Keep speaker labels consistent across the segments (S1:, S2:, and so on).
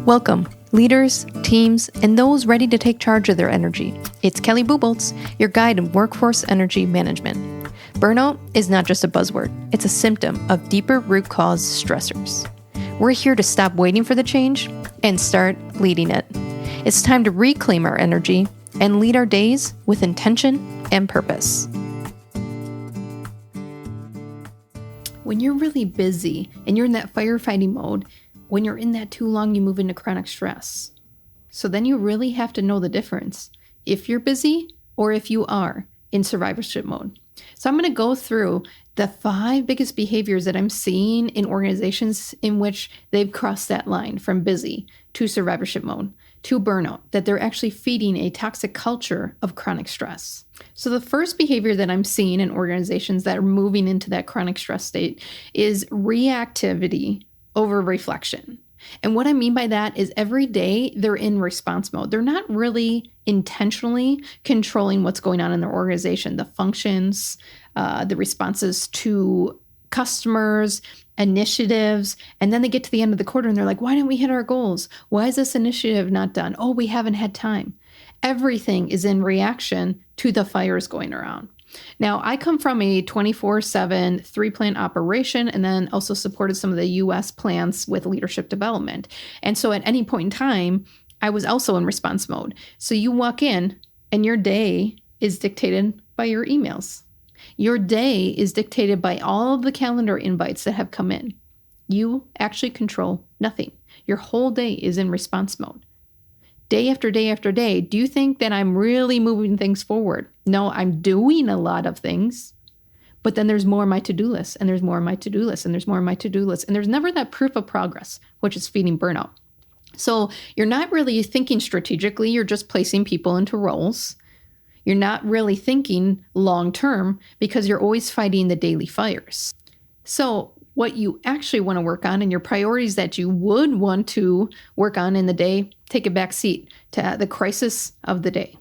S1: Welcome, leaders, teams, and those ready to take charge of their energy. It's Kelly Buboltz, your guide in workforce energy management. Burnout is not just a buzzword, it's a symptom of deeper root cause stressors. We're here to stop waiting for the change and start leading it. It's time to reclaim our energy and lead our days with intention and purpose. When you're really busy and you're in that firefighting mode, when you're in that too long, you move into chronic stress. So then you really have to know the difference if you're busy or if you are in survivorship mode. So I'm going to go through the 5 biggest behaviors that I'm seeing in organizations in which they've crossed that line from busy to survivorship mode to burnout, that they're actually feeding a toxic culture of chronic stress. So the first behavior that I'm seeing in organizations that are moving into that chronic stress state is reactivity over reflection. And what I mean by that is every day they're in response mode. They're not really intentionally controlling what's going on in their organization, the functions, the responses to customers, initiatives, and then they get to the end of the quarter and they're like, why didn't we hit our goals? Why is this initiative not done? Oh, we haven't had time. Everything is in reaction to the fires going around. Now, I come from a 24/7 3-plant operation and then also supported some of the U.S. plants with leadership development. And so at any point in time, I was also in response mode. So you walk in and your day is dictated by your emails. Your day is dictated by all of the calendar invites that have come in. You actually control nothing. Your whole day is in response mode. Day after day after day, do you think that I'm really moving things forward? No, I'm doing a lot of things, but then there's more on my to-do list, and there's more on my to-do list, and there's more on my to-do list, and there's never that proof of progress, which is feeding burnout. So you're not really thinking strategically, you're just placing people into roles. You're not really thinking long-term because you're always fighting the daily fires. So what you actually want to work on and your priorities that you would want to work on in the day, take a back seat to the crisis of the day.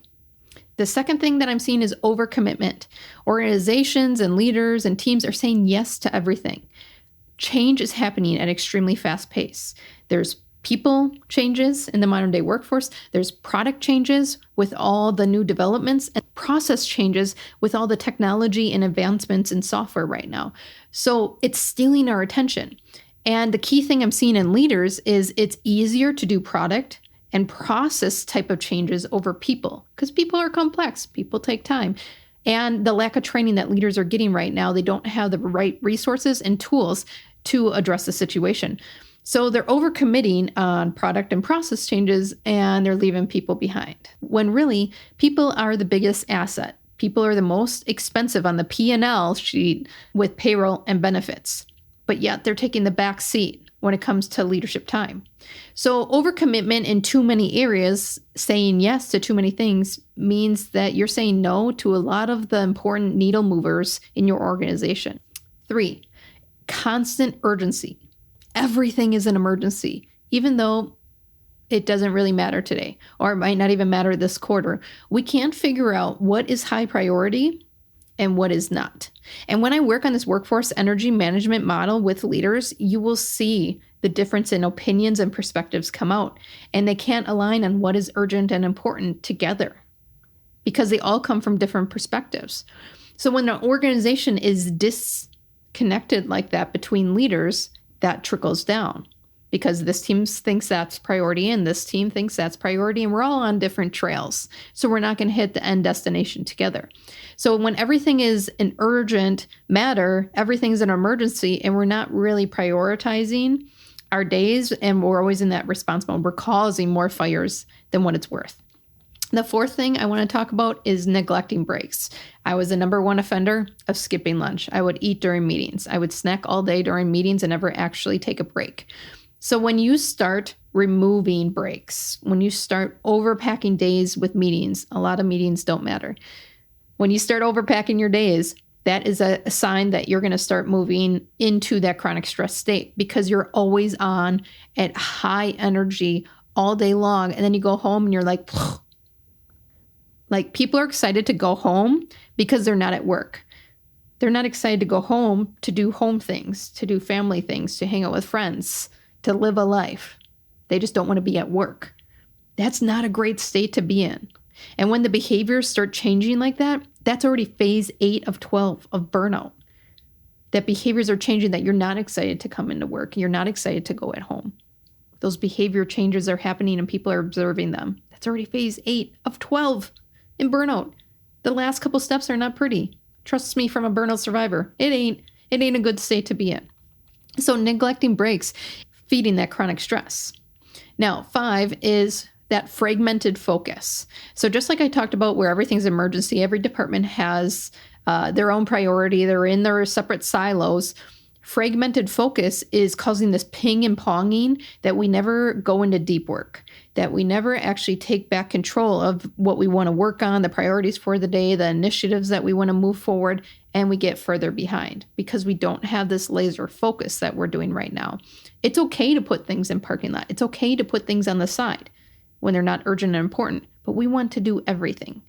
S1: The second thing that I'm seeing is overcommitment. Organizations and leaders and teams are saying yes to everything. Change is happening at an extremely fast pace. There's people changes in the modern day workforce. There's product changes with all the new developments and process changes with all the technology and advancements in software right now. So it's stealing our attention. And the key thing I'm seeing in leaders is it's easier to do product and process type of changes over people because people are complex. People take time. And the lack of training that leaders are getting right now, they don't have the right resources and tools to address the situation. So they're overcommitting on product and process changes and they're leaving people behind. When really, people are the biggest asset. People are the most expensive on the P&L sheet with payroll and benefits. But yet they're taking the back seat when it comes to leadership time. So overcommitment in too many areas, saying yes to too many things, means that you're saying no to a lot of the important needle movers in your organization. 3, constant urgency. Everything is an emergency, even though it doesn't really matter today, or it might not even matter this quarter. We can't figure out what is high priority and what is not. And when I work on this workforce energy management model with leaders, you will see the difference in opinions and perspectives come out, and they can't align on what is urgent and important together because they all come from different perspectives. So when an organization is disconnected like that between leaders, that trickles down because this team thinks that's priority and this team thinks that's priority, and we're all on different trails. So we're not going to hit the end destination together. So when everything is an urgent matter, everything's an emergency, and we're not really prioritizing our days and we're always in that response mode, we're causing more fires than what it's worth. The 4th thing I want to talk about is neglecting breaks. I was the number 1 offender of skipping lunch. I would eat during meetings. I would snack all day during meetings and never actually take a break. So when you start removing breaks, when you start overpacking days with meetings, a lot of meetings don't matter. When you start overpacking your days, that is a sign that you're going to start moving into that chronic stress state because you're always on at high energy all day long. And then you go home and you're like, people are excited to go home because they're not at work. They're not excited to go home to do home things, to do family things, to hang out with friends, to live a life. They just don't want to be at work. That's not a great state to be in. And when the behaviors start changing like that, that's already phase 8 of 12 of burnout. That behaviors are changing, that you're not excited to come into work. You're not excited to go at home. Those behavior changes are happening and people are observing them. That's already phase 8 of 12 in burnout. The last couple steps are not pretty. Trust me from a burnout survivor. It ain't a good state to be in. So neglecting breaks, feeding that chronic stress. Now, 5 is that fragmented focus. So just like I talked about where everything's emergency, every department has their own priority. They're in their separate silos. Fragmented focus is causing this ping and ponging that we never go into deep work, that we never actually take back control of what we want to work on, the priorities for the day, the initiatives that we want to move forward, and we get further behind because we don't have this laser focus that we're doing right now. It's okay to put things in parking lot. It's okay to put things on the side when they're not urgent and important, but we want to do everything.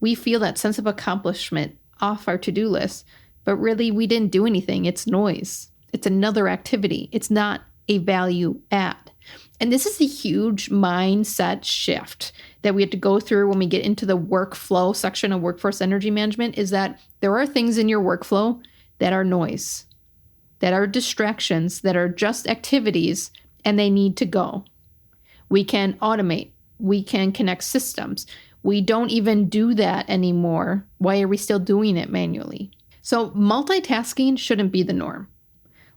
S1: We feel that sense of accomplishment off our to-do list, but really we didn't do anything. It's noise. It's another activity. It's not a value add. And this is a huge mindset shift that we have to go through when we get into the workflow section of workforce energy management, is that there are things in your workflow that are noise, that are distractions, that are just activities, and they need to go. We can automate. We can connect systems. We don't even do that anymore. Why are we still doing it manually? So multitasking shouldn't be the norm.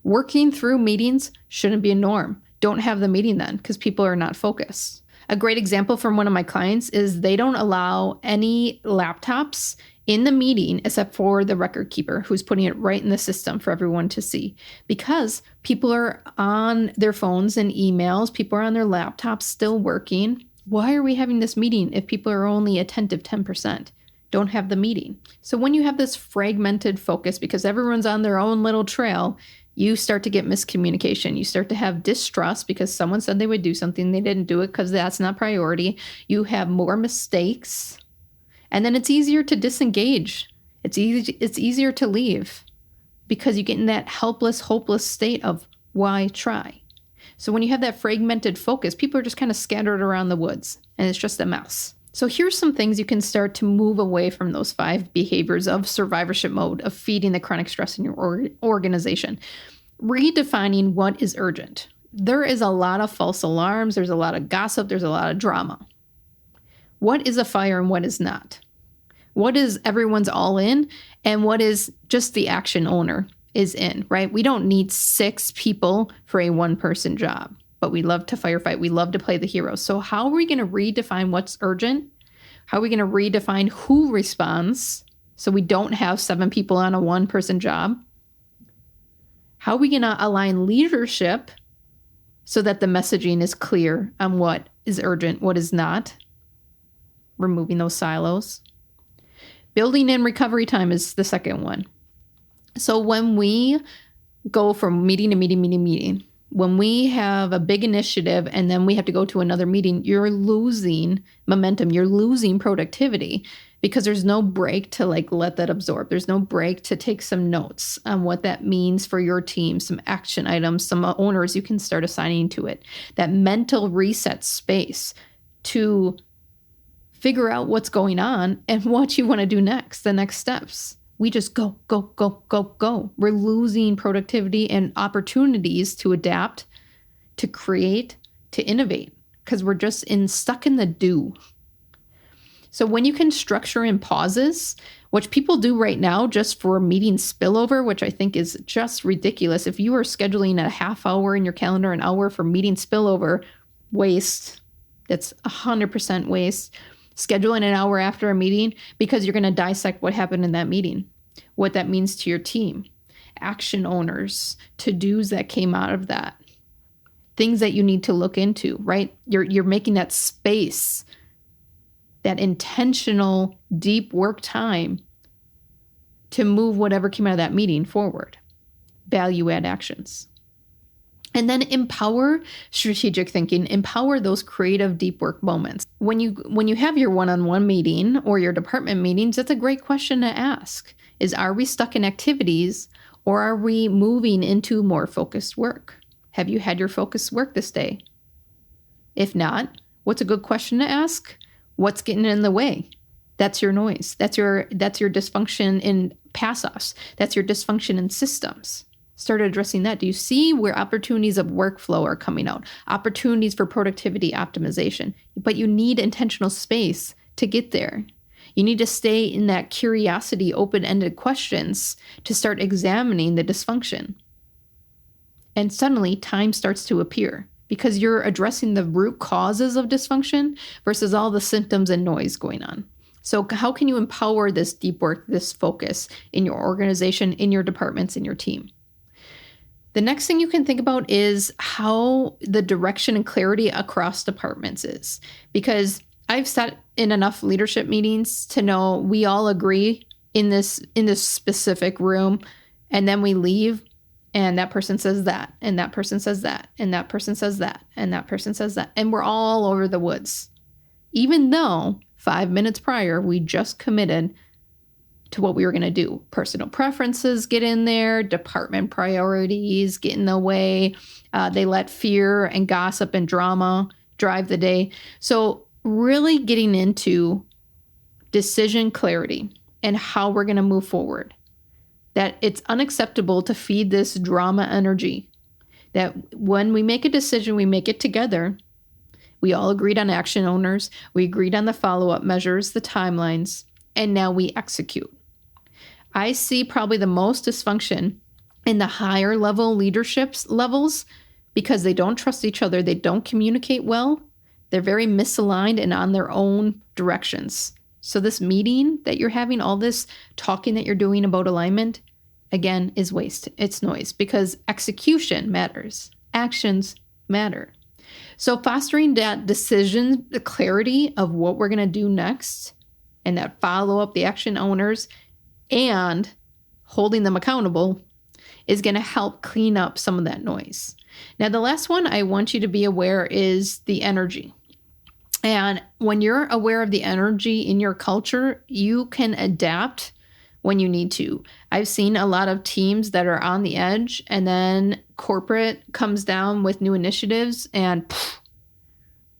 S1: Working through meetings shouldn't be a norm. Don't have the meeting then because people are not focused. A great example from one of my clients is they don't allow any laptops in the meeting except for the record keeper who's putting it right in the system for everyone to see, because people are on their phones and emails. People are on their laptops still working. Why are we having this meeting if people are only attentive 10%? Don't have the meeting. So when you have this fragmented focus because everyone's on their own little trail, you start to get miscommunication. You start to have distrust because someone said they would do something. They didn't do it because that's not priority. You have more mistakes. And then it's easier to disengage. It's easier to leave because you get in that helpless, hopeless state of why try? So when you have that fragmented focus, people are just kind of scattered around the woods and it's just a mess. So here's some things you can start to move away from those 5 behaviors of survivorship mode, of feeding the chronic stress in your organization. Redefining what is urgent. There is a lot of false alarms. There's a lot of gossip. There's a lot of drama. What is a fire and what is not? What is everyone's all in and what is just the action owner is in, right? We don't need 6 people for a 1-person job, but we love to firefight. We love to play the hero. So how are we going to redefine what's urgent? How are we going to redefine who responds so we don't have 7 people on a 1-person job? How are we going to align leadership so that the messaging is clear on what is urgent, what is not? Removing those silos. Building in recovery time is the second one. So when we go from meeting to meeting, when we have a big initiative and then we have to go to another meeting, you're losing momentum, you're losing productivity because there's no break to let that absorb. There's no break to take some notes on what that means for your team, some action items, some owners you can start assigning to it. That mental reset space to figure out what's going on and what you want to do next, the next steps. We just go. We're losing productivity and opportunities to adapt, to create, to innovate, because we're just stuck in the do. So when you can structure in pauses, which people do right now just for meeting spillover, which I think is just ridiculous. If you are scheduling a half hour in your calendar, an hour for meeting spillover, waste. That's 100% waste. Scheduling an hour after a meeting because you're going to dissect what happened in that meeting, what that means to your team, action owners, to-dos that came out of that, things that you need to look into, right? You're making that space, that intentional deep work time to move whatever came out of that meeting forward. Value add actions. And then empower strategic thinking, empower those creative deep work moments. When you have your one-on-one meeting or your department meetings, that's a great question to ask is, are we stuck in activities or are we moving into more focused work? Have you had your focused work this day? If not, what's a good question to ask? What's getting in the way? That's your noise. That's your dysfunction in pass-offs. That's your dysfunction in systems. Start addressing that. Do you see where opportunities of workflow are coming out? Opportunities for productivity optimization. But you need intentional space to get there. You need to stay in that curiosity, open-ended questions to start examining the dysfunction. And suddenly time starts to appear because you're addressing the root causes of dysfunction versus all the symptoms and noise going on. So how can you empower this deep work, this focus in your organization, in your departments, in your team? The next thing you can think about is how the direction and clarity across departments is. Because I've sat in enough leadership meetings to know we all agree in this specific room, and then we leave, and that person says that, and that person says that, and that person says that, and that person says that, and we're all over the woods. Even though 5 minutes prior, we just committed to what we were going to do. Personal preferences get in there, department priorities get in the way. They let fear and gossip and drama drive the day. So really getting into decision clarity and how we're going to move forward. That it's unacceptable to feed this drama energy. That when we make a decision, we make it together. We all agreed on action owners. We agreed on the follow-up measures, the timelines, and now we execute. I see probably the most dysfunction in the higher level leadership levels because they don't trust each other. They don't communicate well. They're very misaligned and on their own directions. So this meeting that you're having, all this talking that you're doing about alignment, again, is waste. It's noise because execution matters. Actions matter. So fostering that decision, the clarity of what we're going to do next, and that follow-up, the action owners, and holding them accountable is going to help clean up some of that noise. Now, the last one I want you to be aware is the energy. And when you're aware of the energy in your culture, you can adapt when you need to. I've seen a lot of teams that are on the edge, and then corporate comes down with new initiatives and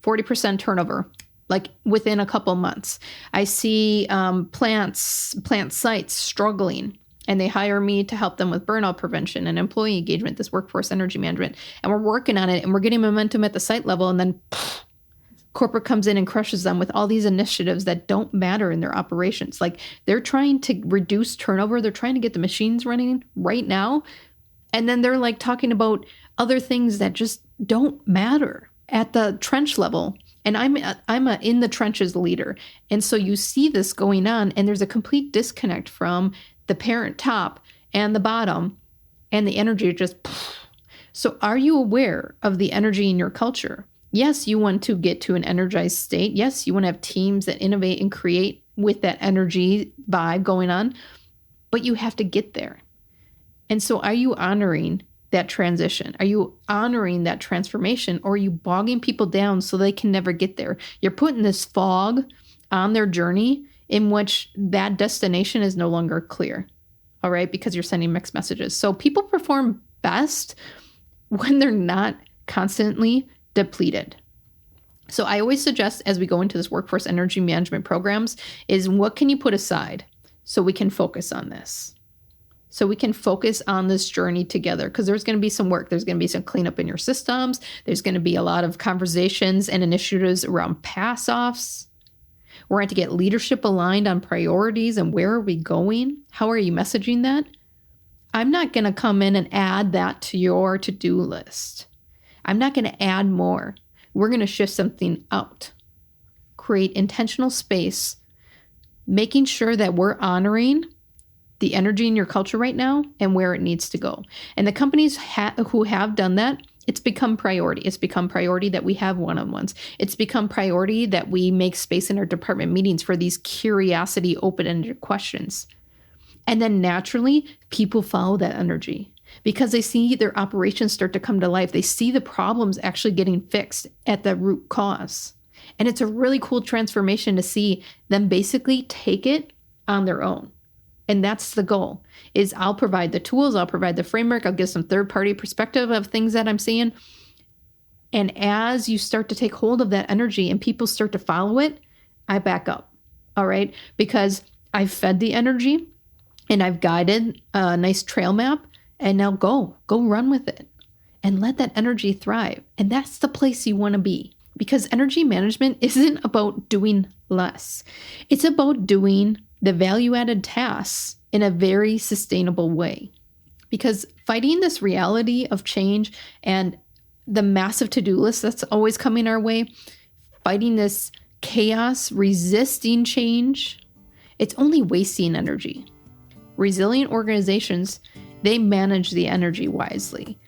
S1: 40% turnover, like within a couple months. I see plant sites struggling, and they hire me to help them with burnout prevention and employee engagement, this workforce energy management. And we're working on it, and we're getting momentum at the site level, and then corporate comes in and crushes them with all these initiatives that don't matter in their operations. Like they're trying to reduce turnover. They're trying to get the machines running right now. And then they're like talking about other things that just don't matter at the trench level. And I'm a in the trenches leader. And so you see this going on, and there's a complete disconnect from the parent top and the bottom, and the energy just. So are you aware of the energy in your culture? Yes, you want to get to an energized state. Yes, you want to have teams that innovate and create with that energy vibe going on, but you have to get there. And so are you honoring that transition? Are you honoring that transformation, or are you bogging people down so they can never get there? You're putting this fog on their journey in which that destination is no longer clear, all right, because you're sending mixed messages. So people perform best when they're not constantly depleted. So I always suggest, as we go into this workforce energy management programs, is what can you put aside so we can focus on this? So we can focus on this journey together, because there's going to be some work. There's going to be some cleanup in your systems. There's going to be a lot of conversations and initiatives around pass-offs. We're going to get leadership aligned on priorities and where are we going? How are you messaging that? I'm not going to come in and add that to your to-do list. I'm not going to add more. We're going to shift something out. Create intentional space, making sure that we're honoring the energy in your culture right now and where it needs to go. And the companies who have done that, it's become priority. It's become priority that we have one-on-ones. It's become priority that we make space in our department meetings for these curiosity, open-ended questions. And then naturally, people follow that energy because they see their operations start to come to life. They see the problems actually getting fixed at the root cause. And it's a really cool transformation to see them basically take it on their own. And that's the goal, is I'll provide the tools, I'll provide the framework, I'll give some third-party perspective of things that I'm seeing. And as you start to take hold of that energy and people start to follow it, I back up. All right. Because I've fed the energy and I've guided a nice trail map, and now go run with it and let that energy thrive. And that's the place you want to be, because energy management isn't about doing less. It's about doing the value-added tasks in a very sustainable way. Because fighting this reality of change and the massive to-do list that's always coming our way, fighting this chaos, resisting change, it's only wasting energy. Resilient organizations, they manage the energy wisely.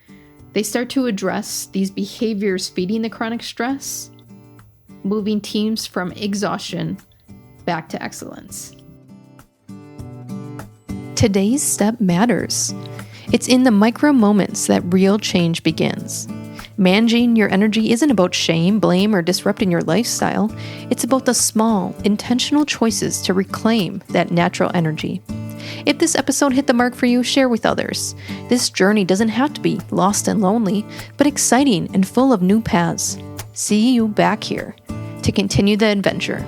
S1: They start to address these behaviors feeding the chronic stress, moving teams from exhaustion back to excellence. Today's step matters. It's in the micro moments that real change begins. Managing your energy isn't about shame, blame, or disrupting your lifestyle. It's about the small, intentional choices to reclaim that natural energy. If this episode hit the mark for you, share with others. This journey doesn't have to be lost and lonely, but exciting and full of new paths. See you back here to continue the adventure.